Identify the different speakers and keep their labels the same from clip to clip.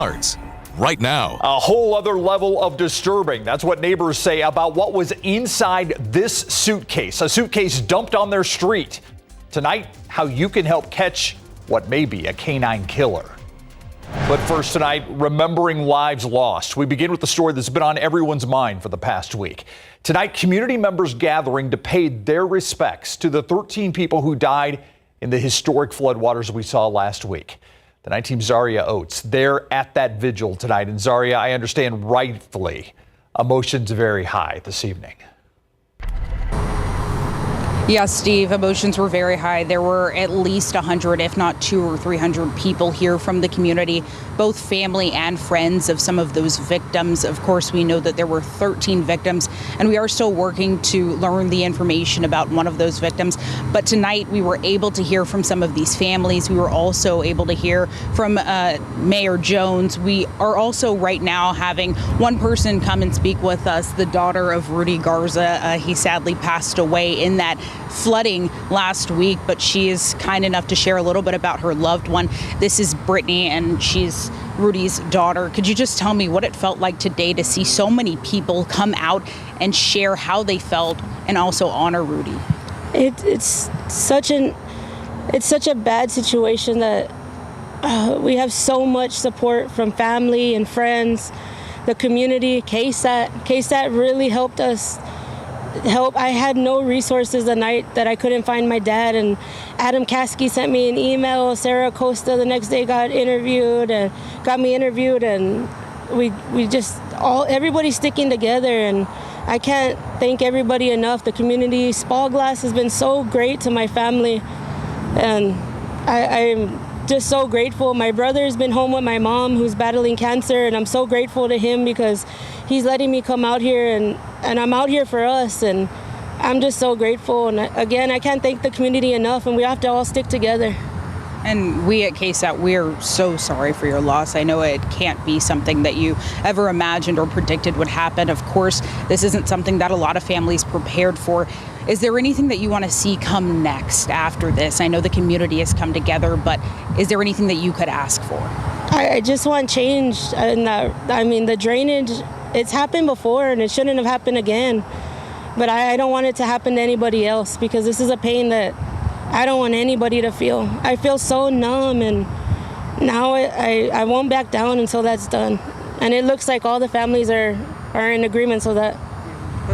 Speaker 1: Right now.
Speaker 2: A whole other level of disturbing. That's what neighbors say about what was inside this suitcase. A suitcase dumped on their street. Tonight, how you can help catch what may be a canine killer. But first tonight, remembering lives lost. We begin with the story that's been on everyone's mind for the past week. Tonight, community members gathering to pay their respects to the 13 people who died in the historic floodwaters we saw last week. The night team Zaria Oates, they're at that vigil tonight. And Zaria, I understand rightfully, emotions very high this evening.
Speaker 3: Yes, Steve, emotions were very high. There were at least 100, if not 200 or 300 people here from the community, both family and friends of some of those victims. Of course, we know that there were 13 victims, and we are still working to learn the information about one of those victims. But tonight, we were able to hear from some of these families. We were also able to hear from Mayor Jones. We are also right now having one person come and speak with us, the daughter of Rudy Garza. He sadly passed away in that flooding last week, but she is kind enough to share a little bit about her loved one. This is Brittany, and she's Rudy's daughter. Could you just tell me what it felt like today to see so many people come out and share how they felt and also honor Rudy?
Speaker 4: It's such a bad situation that we have so much support from family and friends, the community. KSAT really helped us. I had no resources the night that I couldn't find my dad, and Adam Caskey sent me an email. Sarah Costa the next day got me interviewed, and we just everybody's sticking together, and I can't thank everybody enough. The community, Spalglass has been so great to my family, and I'm just so grateful. My brother's been home with my mom who's battling cancer, and I'm so grateful to him because he's letting me come out here, and I'm out here for us, and I'm just so grateful. And again, I can't thank the community enough, and we have to all stick together.
Speaker 3: And we at KSAT, we're so sorry for your loss. I know it can't be something that you ever imagined or predicted would happen. Of course, this isn't something that a lot of families prepared for. Is there anything that you want to see come next after this? I know the community has come together, but is there anything that you could ask for?
Speaker 4: I just want change. And the drainage, it's happened before, and it shouldn't have happened again. But I don't want it to happen to anybody else, because this is a pain that I don't want anybody to feel. I feel so numb, and now I won't back down until that's done. And it looks like all the families are in agreement, so that's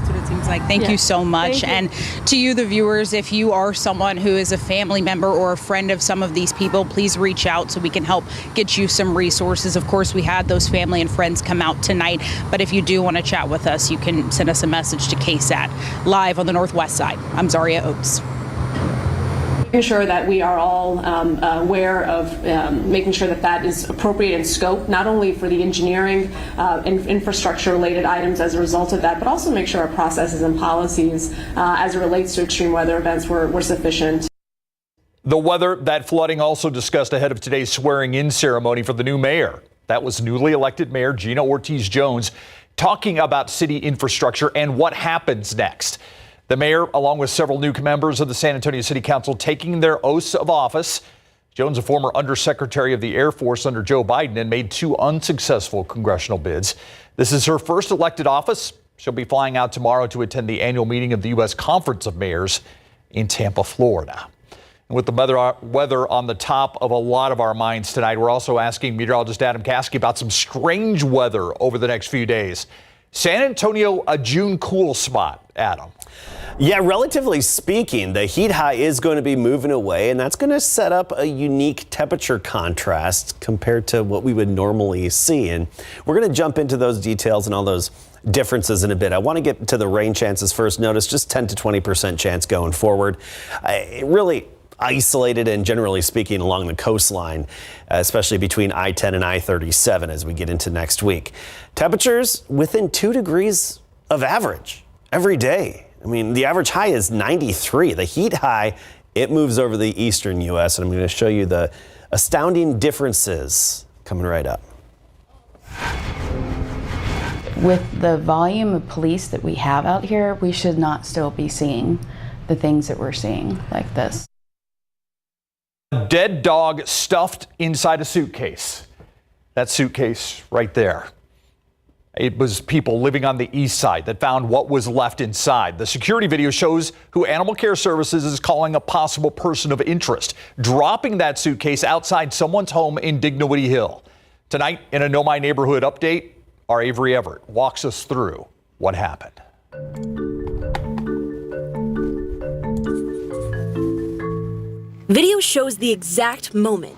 Speaker 3: what it seems like. Thank you so much. And to you, the viewers, if you are someone who is a family member or a friend of some of these people, please reach out so we can help get you some resources. Of course, we had those family and friends come out tonight, but if you do want to chat with us, you can send us a message to KSAT live on the Northwest side. I'm Zaria Oates.
Speaker 5: Making sure that we are all aware of making sure that is appropriate in scope, not only for the engineering and infrastructure related items as a result of that, but also make sure our processes and policies as it relates to extreme weather events were sufficient.
Speaker 2: The weather, that flooding also discussed ahead of today's swearing-in ceremony for the new mayor. That was newly elected Mayor Gina Ortiz-Jones talking about city infrastructure and what happens next. The mayor, along with several new members of the San Antonio City Council, taking their oaths of office. Jones, a former undersecretary of the Air Force under Joe Biden, and made 2 unsuccessful congressional bids. This is her first elected office. She'll be flying out tomorrow to attend the annual meeting of the U.S. Conference of Mayors in Tampa, Florida. And with the weather on the top of a lot of our minds tonight, we're also asking meteorologist Adam Caskey about some strange weather over the next few days. San Antonio, a June cool spot, Adam.
Speaker 6: Yeah, relatively speaking, the heat high is going to be moving away, and that's going to set up a unique temperature contrast compared to what we would normally see. And we're going to jump into those details and all those differences in a bit. I want to get to the rain chances first. Notice just 10 to 20% chance going forward. Really isolated and generally speaking along the coastline, especially between I-10 and I-37 as we get into next week. Temperatures within 2 degrees of average every day. I mean, the average high is 93. The heat high, it moves over the eastern U.S. And I'm going to show you the astounding differences coming right up.
Speaker 7: With the volume of police that we have out here, we should not still be seeing the things that we're seeing like this. A
Speaker 2: dead dog stuffed inside a suitcase. That suitcase right there. It was people living on the east side that found what was left inside. The security video shows who Animal Care Services is calling a possible person of interest, dropping that suitcase outside someone's home in Dignity Hill. Tonight, in a Know My Neighborhood update, our Avery Everett walks us through what happened.
Speaker 1: Video shows the exact moment.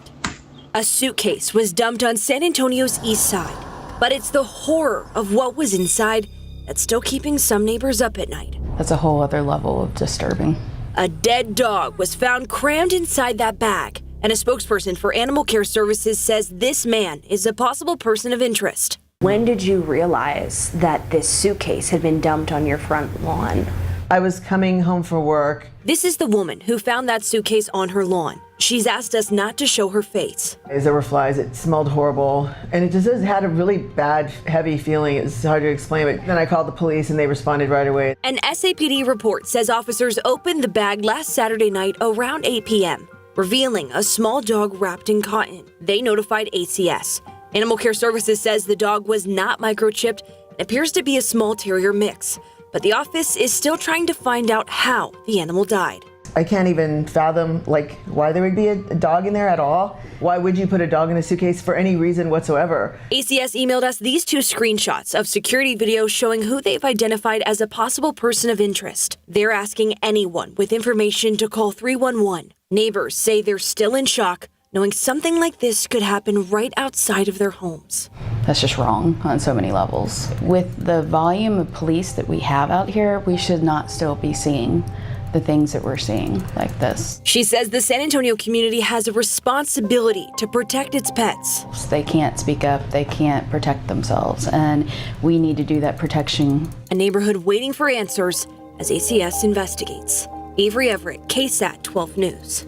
Speaker 1: A suitcase was dumped on San Antonio's east side, but it's the horror of what was inside that's still keeping some neighbors up at night.
Speaker 7: That's a whole other level of disturbing.
Speaker 1: A dead dog was found crammed inside that bag, and a spokesperson for Animal Care Services says this man is a possible person of interest.
Speaker 8: When did you realize that this suitcase had been dumped on your front lawn?
Speaker 9: I was coming home from work.
Speaker 1: This is the woman who found that suitcase on her lawn. She's asked us not to show her face.
Speaker 9: There were flies, it smelled horrible, and it just had a really bad, heavy feeling. It's hard to explain, but then I called the police and they responded right away.
Speaker 1: An SAPD report says officers opened the bag last Saturday night around 8 p.m., revealing a small dog wrapped in cotton. They notified ACS. Animal Care Services says the dog was not microchipped and appears to be a small terrier mix. But the office is still trying to find out how the animal died.
Speaker 9: I can't even fathom why there would be a dog in there at all. Why would you put a dog in a suitcase for any reason whatsoever?
Speaker 1: ACS emailed us these two screenshots of security video showing who they've identified as a possible person of interest. They're asking anyone with information to call 311. Neighbors say they're still in shock, knowing something like this could happen right outside of their homes.
Speaker 7: That's just wrong on so many levels. With the volume of police that we have out here, we should not still be seeing the things that we're seeing like this.
Speaker 1: She says the San Antonio community has a responsibility to protect its pets.
Speaker 7: They can't speak up, they can't protect themselves, and we need to do that protection.
Speaker 1: A neighborhood waiting for answers as ACS investigates. Avery Everett, KSAT 12 News.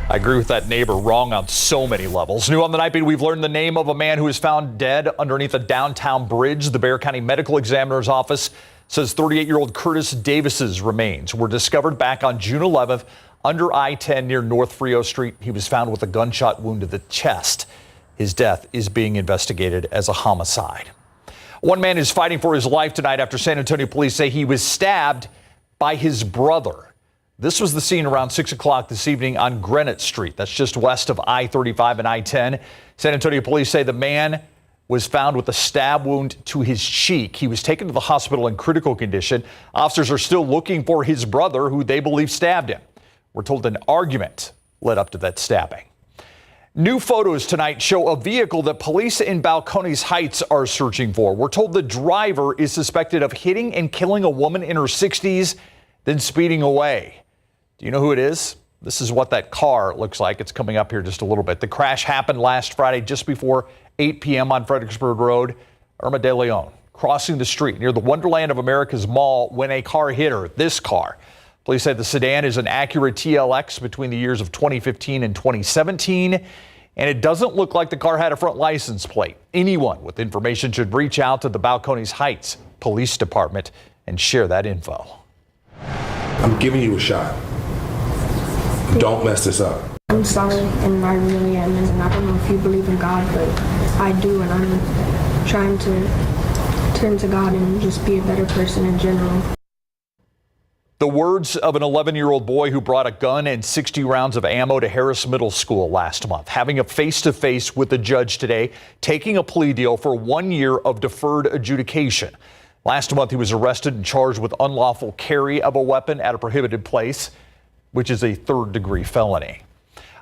Speaker 2: I agree with that neighbor, wrong on so many levels. New on the Nightbeat, we've learned the name of a man who was found dead underneath a downtown bridge. The Bexar County Medical Examiner's Office says 38-year-old Curtis Davis's remains were discovered back on June 11th under I-10 near North Frio Street. He was found with a gunshot wound to the chest. His death is being investigated as a homicide. One man is fighting for his life tonight after San Antonio police say he was stabbed by his brother. This was the scene around 6 o'clock this evening on Greenwich Street. That's just west of I-35 and I-10. San Antonio police say the man was found with a stab wound to his cheek. He was taken to the hospital in critical condition. Officers are still looking for his brother, who they believe stabbed him. We're told an argument led up to that stabbing. New photos tonight show a vehicle that police in Balcones Heights are searching for. We're told the driver is suspected of hitting and killing a woman in her 60s, then speeding away. Do you know who it is? This is what that car looks like. It's coming up here just a little bit. The crash happened last Friday just before 8 p.m. on Fredericksburg Road. Irma de Leon crossing the street near the Wonderland of America's Mall when a car hit her. This car. Police say the sedan is an Acura TLX between the years of 2015 and 2017. And it doesn't look like the car had a front license plate. Anyone with information should reach out to the Balcones Heights Police Department and share that info.
Speaker 10: I'm giving you a shot. Don't mess this up.
Speaker 11: I'm sorry, and I really am, and I don't know if you believe in God, but I do, and I'm trying to turn to God and just be a better person in general.
Speaker 2: The words of an 11-year-old boy who brought a gun and 60 rounds of ammo to Harris Middle School last month, having a face-to-face with the judge today, taking a plea deal for 1 year of deferred adjudication. Last month, he was arrested and charged with unlawful carry of a weapon at a prohibited place, which is a third-degree felony.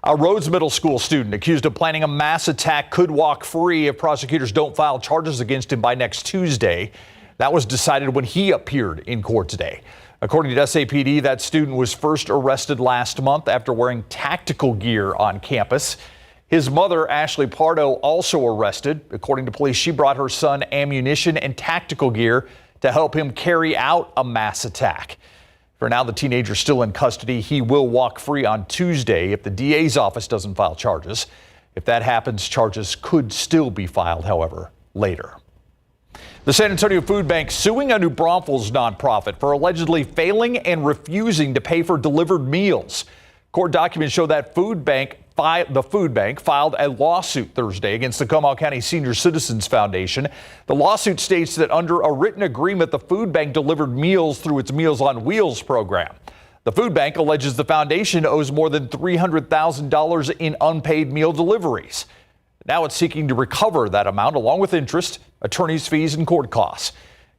Speaker 2: A Rhodes Middle School student accused of planning a mass attack could walk free if prosecutors don't file charges against him by next Tuesday. That was decided when he appeared in court today. According to SAPD, that student was first arrested last month after wearing tactical gear on campus. His mother, Ashley Pardo, also arrested. According to police, she brought her son ammunition and tactical gear to help him carry out a mass attack. For now, the teenager's still in custody. He will walk free on Tuesday if the DA's office doesn't file charges. If that happens, charges could still be filed, however, later. The San Antonio Food Bank suing a New Braunfels nonprofit for allegedly failing and refusing to pay for delivered meals. Court documents show that food bank the food bank filed a lawsuit Thursday against the Comal County Senior Citizens Foundation. The lawsuit states that under a written agreement, the food bank delivered meals through its Meals on Wheels program. The food bank alleges the foundation owes more than $300,000 in unpaid meal deliveries. Now it's seeking to recover that amount along with interest, attorney's fees, and court costs.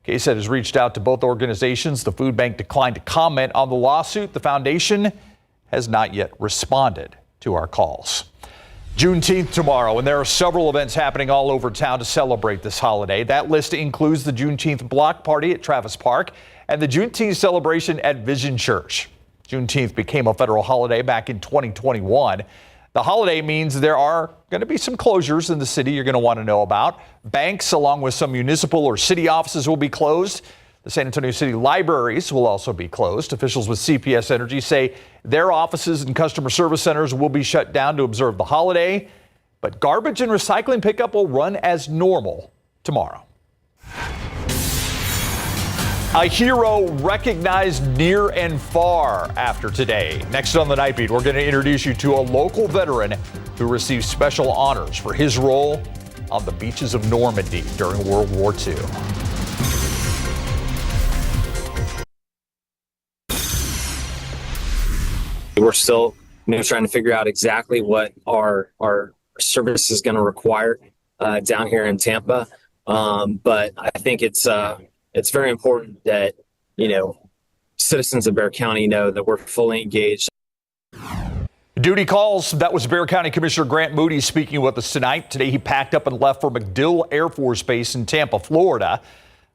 Speaker 2: KSAT has reached out to both organizations. The food bank declined to comment on the lawsuit. The foundation has not yet responded to our calls. Juneteenth tomorrow, and there are several events happening all over town to celebrate this holiday. That list includes the Juneteenth block party at Travis Park and the Juneteenth celebration at Vision Church. Juneteenth became a federal holiday back in 2021. The holiday means there are going to be some closures in the city you're going to want to know about. Banks, along with some municipal or city offices, will be closed. The San Antonio City libraries will also be closed. Officials with CPS Energy say their offices and customer service centers will be shut down to observe the holiday. But garbage and recycling pickup will run as normal tomorrow. A hero recognized near and far after today. Next on the Nightbeat, we're going to introduce you to a local veteran who received special honors for his role on the beaches of Normandy during World War II.
Speaker 12: We're still trying to figure out exactly what our service is going to require down here in Tampa. But I think it's very important that, citizens of Bexar County know that we're fully engaged.
Speaker 2: Duty calls. That was Bexar County Commissioner Grant Moody speaking with us tonight. Today he packed up and left for MacDill Air Force Base in Tampa, Florida.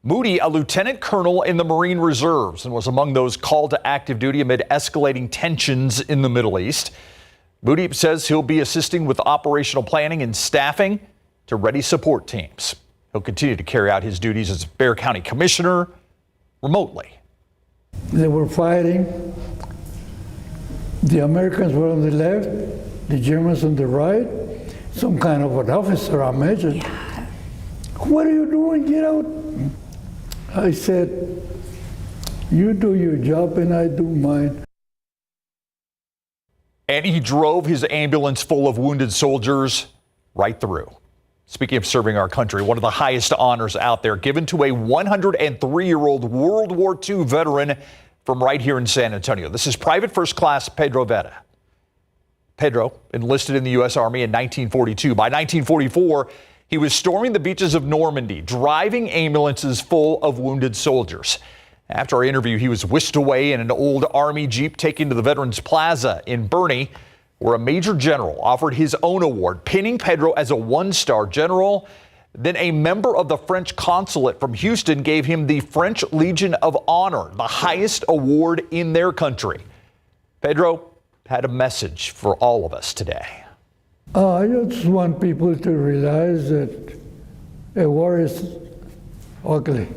Speaker 2: Moody, a lieutenant colonel in the Marine Reserves, and was among those called to active duty amid escalating tensions in the Middle East. Moody says he'll be assisting with operational planning and staffing to ready support teams. He'll continue to carry out his duties as Bexar County Commissioner remotely.
Speaker 13: They were fighting. The Americans were on the left, the Germans on the right. Some kind of an officer, I imagine. Yeah. What are you doing? Get out. I said, you do your job and I do mine.
Speaker 2: And he drove his ambulance full of wounded soldiers right through. Speaking of serving our country, one of the highest honors out there given to a 103-year-old World War II veteran from right here in San Antonio. This is Private First Class Pedro Vera. Pedro enlisted in the U.S. Army in 1942. By 1944, he was storming the beaches of Normandy, driving ambulances full of wounded soldiers. After our interview, he was whisked away in an old Army Jeep taken to the Veterans Plaza in Boerne, where a major general offered his own award, pinning Pedro as a one-star general. Then a member of the French consulate from Houston gave him the French Legion of Honor, the highest award in their country. Pedro had a message for all of us today.
Speaker 13: I just want people to realize that a war is ugly,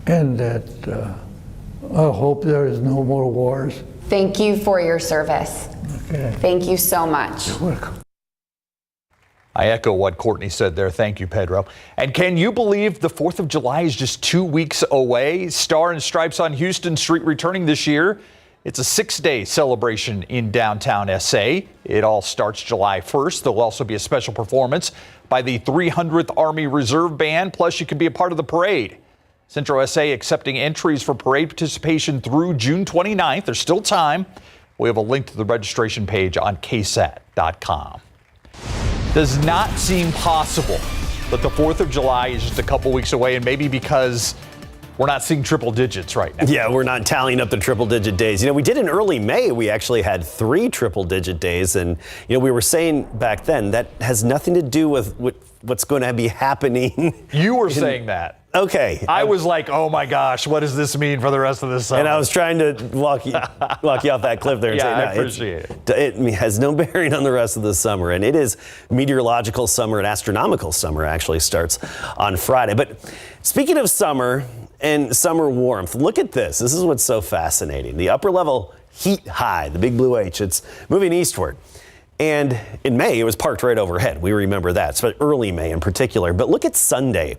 Speaker 13: and that I hope there is no more wars.
Speaker 14: Thank you for your service.
Speaker 13: Okay.
Speaker 14: Thank you so much.
Speaker 13: You're welcome.
Speaker 2: I echo what Courtney said there. Thank you, Pedro. And can you believe the 4th of July is just 2 weeks away? Star and Stripes on Houston Street returning this year. It's a 6-day celebration in downtown SA. It all starts July 1st. There'll also be a special performance by the 300th Army Reserve Band. Plus, you can be a part of the parade. Central SA accepting entries for parade participation through June 29th. There's still time. We have a link to the registration page on KSAT.com. Does not seem possible that the 4th of July is just a couple weeks away, and maybe because we're not seeing triple digits right now.
Speaker 6: Yeah, we're not tallying up the triple digit days. We did in early May, we actually had 3 triple digit days. And, we were saying back then that has nothing to do with what's going to be happening.
Speaker 2: You were saying that.
Speaker 6: Okay.
Speaker 2: I was like, oh my gosh, what does this mean for the rest of this summer?
Speaker 6: And I was trying to walk you off that cliff there and say, no,
Speaker 2: I appreciate it.
Speaker 6: It has no bearing on the rest of the summer. And it is meteorological summer, and astronomical summer actually starts on Friday. But speaking of summer and summer warmth, look at this. This is what's so fascinating. The upper level heat high, the big blue H, it's moving eastward. And in May, it was parked right overhead. We remember that, so early May in particular. But look at Sunday.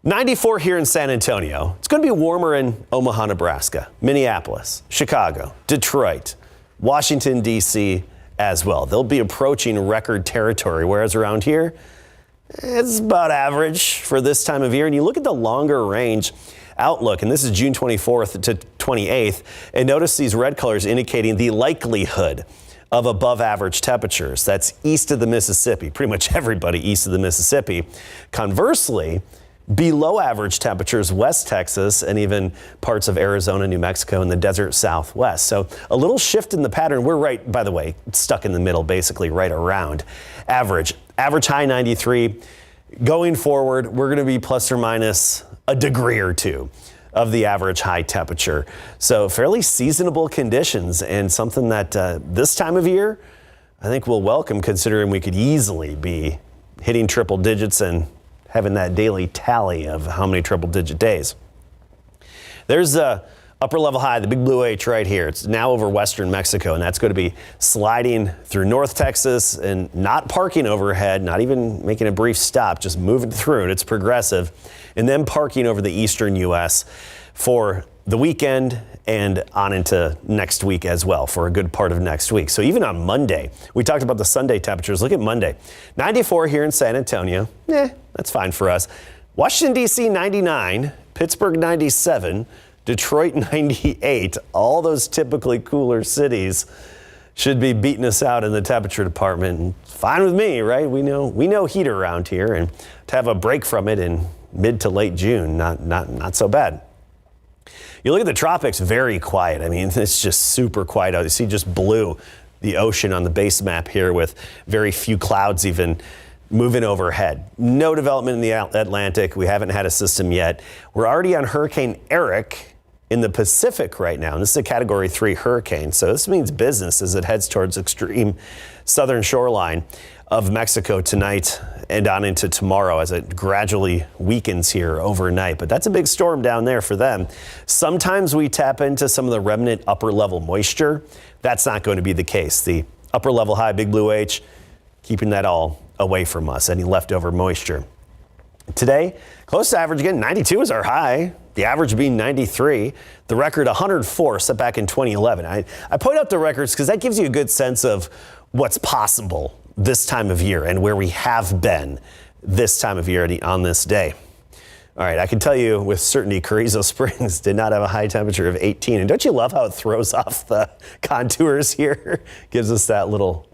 Speaker 6: 94 here in San Antonio. It's going to be warmer in Omaha, Nebraska, Minneapolis, Chicago, Detroit, Washington, D.C., as well. They'll be approaching record territory, whereas around here, it's about average for this time of year. And you look at the longer range outlook, and this is June 24th to 28th, and notice these red colors indicating the likelihood of above average temperatures. That's east of the Mississippi, pretty much everybody east of the Mississippi. Conversely, below average temperatures, West Texas and even parts of Arizona, New Mexico, and the desert Southwest. So a little shift in the pattern. We're right, by the way, stuck in the middle, basically right around average. Average high 93. Going forward, we're going to be plus or minus a degree or two of the average high temperature. So fairly seasonable conditions, and something that this time of year, I think we'll welcome, considering we could easily be hitting triple digits and having that daily tally of how many triple digit days. There's the upper level high, the big blue H right here. It's now over western Mexico, and that's going to be sliding through North Texas and not parking overhead, not even making a brief stop, just moving through it. It's progressive. And then parking over the eastern U.S. for the weekend and on into next week as well, for a good part of next week. So even on Monday, we talked about the Sunday temperatures. Look at Monday. 94 here in San Antonio. That's fine for us. Washington, D.C. 99, Pittsburgh 97, Detroit 98. All those typically cooler cities should be beating us out in the temperature department. Fine with me, right? We know heat around here, and to have a break from it in mid to late June, not so bad. You look at the tropics, very quiet. I mean, it's just super quiet out. You see just blue, the ocean on the base map here, with very few clouds even moving overhead. No development in the Atlantic. We haven't had a system yet. We're already on Hurricane Eric in the Pacific right now, and this is a Category 3 hurricane. So this means business as it heads towards extreme southern shoreline of Mexico tonight and on into tomorrow as it gradually weakens here overnight. But that's a big storm down there for them. Sometimes we tap into some of the remnant upper level moisture. That's not going to be the case. The upper level high, big blue H, keeping that all away from us, any leftover moisture. Today, close to average again. 92 is our high, the average being 93. The record 104 set back in 2011. I point out the records because that gives you a good sense of what's possible this time of year and where we have been this time of year on this day. All right, I can tell you with certainty Carrizo Springs did not have a high temperature of 18. And don't you love how it throws off the contours here? Gives us that little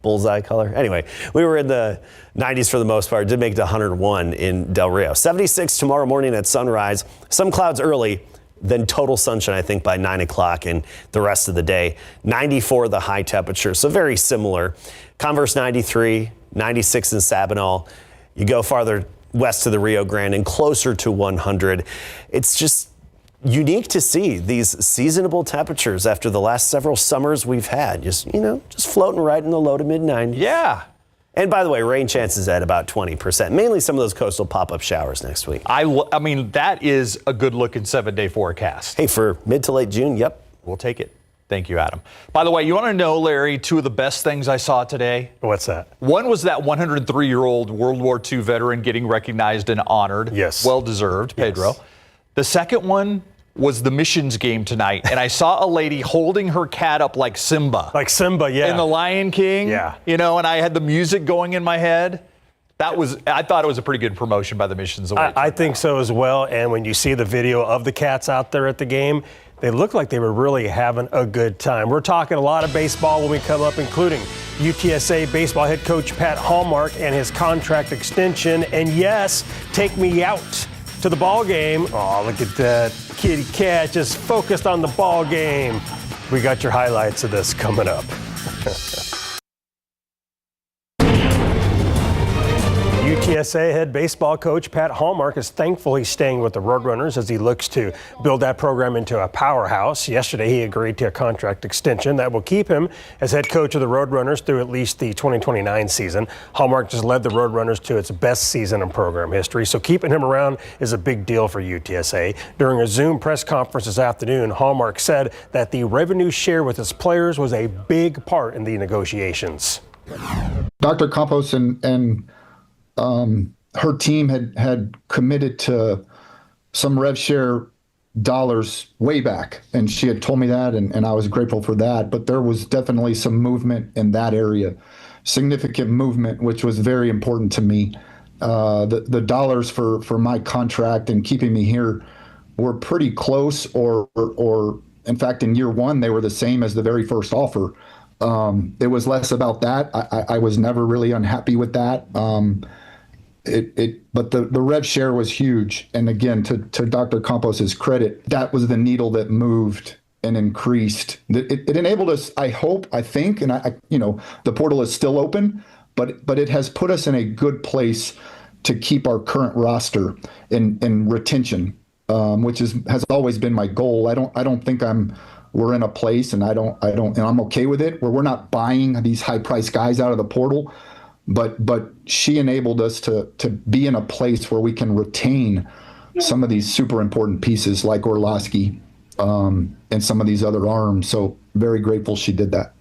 Speaker 6: bullseye color. Anyway, we were in the 90s for the most part. Did make it to 101 in Del Rio. 76 tomorrow morning at sunrise. Some clouds early, then total sunshine, I think, by 9 o'clock and the rest of the day. 94 the high temperature, so very similar. Converse 93, 96 in Sabinal. You go farther west to the Rio Grande and closer to 100. It's just unique to see these seasonable temperatures after the last several summers we've had. Just floating right in the low to mid 90s.
Speaker 2: Yeah.
Speaker 6: And by the way, rain chances at about 20%. Mainly some of those coastal pop-up showers next week.
Speaker 2: I mean, that is a good looking 7-day forecast.
Speaker 6: Hey, for mid to late June, yep.
Speaker 2: We'll take it. Thank you, Adam. By the way, you want to know, Larry, two of the best things I saw today?
Speaker 15: What's that?
Speaker 2: One was that 103-year-old World War II veteran getting recognized and honored.
Speaker 15: Yes.
Speaker 2: Well-deserved, Pedro.
Speaker 15: Yes.
Speaker 2: The second one was the missions game tonight, and I saw a lady holding her cat up like Simba.
Speaker 15: Like Simba, yeah.
Speaker 2: In The Lion King.
Speaker 15: Yeah.
Speaker 2: And I had the music going in my head. I thought it was a pretty good promotion by the missions.
Speaker 15: I think so as well, and when you see the video of the cats out there at the game, they look like they were really having a good time. We're talking a lot of baseball when we come up, including UTSA baseball head coach Pat Hallmark and his contract extension. And yes, take me out to the ball game. Oh, look at that kitty cat just focused on the ball game. We got your highlights of this coming up. UTSA head baseball coach Pat Hallmark is thankful he's staying with the Roadrunners as he looks to build that program into a powerhouse. Yesterday, he agreed to a contract extension that will keep him as head coach of the Roadrunners through at least the 2029 season. Hallmark just led the Roadrunners to its best season in program history, so keeping him around is a big deal for UTSA. During a Zoom press conference this afternoon, Hallmark said that the revenue share with his players was a big part in the negotiations.
Speaker 16: Dr. Campos and her team had committed to some rev share dollars way back, and she had told me that, and I was grateful for that. But there was definitely some movement in that area, significant movement, which was very important to me. The dollars for my contract and keeping me here were pretty close, or in fact, in year one, they were the same as the very first offer. It was less about that. I was never really unhappy with that. But the rev share was huge. And again, to Dr. Campos's credit, that was the needle that moved and increased. It enabled us, I think, and the portal is still open, but it has put us in a good place to keep our current roster in retention, which has always been my goal. I don't think we're in a place, and I'm okay with it, where we're not buying these high priced guys out of the portal. But she enabled us to be in a place where we can retain some of these super important pieces like Orlowski and some of these other arms. So very grateful she did that.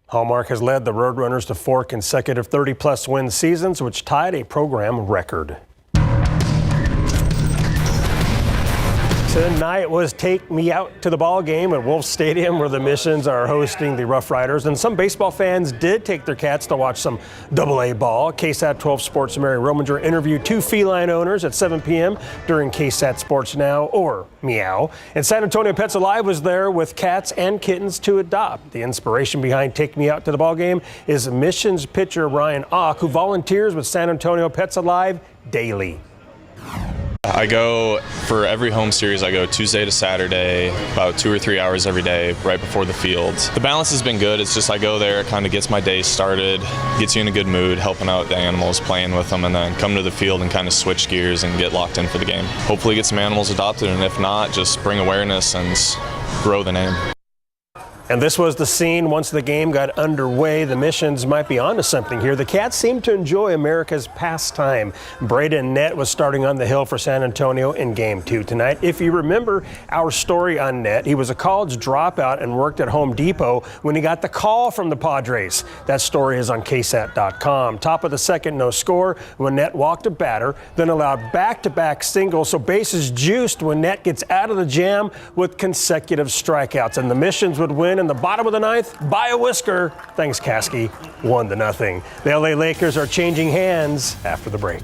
Speaker 15: Hallmark has led the Roadrunners to 4 consecutive 30-plus win seasons, which tied a program record. Tonight was Take Me Out to the Ball game at Wolf Stadium, where the Missions are hosting the Rough Riders. And some baseball fans did take their cats to watch some AA ball. KSAT 12 Sports' Mary Rominger interviewed 2 feline owners at 7 p.m. during KSAT Sports Now, or Meow. And San Antonio Pets Alive was there with cats and kittens to adopt. The inspiration behind Take Me Out to the Ball game is Missions pitcher Ryan Ock, who volunteers with San Antonio Pets Alive daily.
Speaker 17: I go for every home series. I go Tuesday to Saturday, about 2 or 3 hours every day, right before the fields. The balance has been good. It's just I go there, it kind of gets my day started, gets you in a good mood, helping out the animals, playing with them, and then come to the field and kind of switch gears and get locked in for the game. Hopefully get some animals adopted, and if not, just bring awareness and grow the name.
Speaker 15: And this was the scene once the game got underway. The Missions might be onto something here. The Cats seem to enjoy America's pastime. Braden Nett was starting on the hill for San Antonio in Game 2 tonight. If you remember our story on Nett, he was a college dropout and worked at Home Depot when he got the call from the Padres. That story is on KSAT.com. Top of the second, no score when Nett walked a batter, then allowed back-to-back singles, so bases juiced when Nett gets out of the jam with consecutive strikeouts. And the Missions would win in the bottom of the ninth by a whisker. Thanks, Kasky. 1-0. The LA Lakers are changing hands after the break.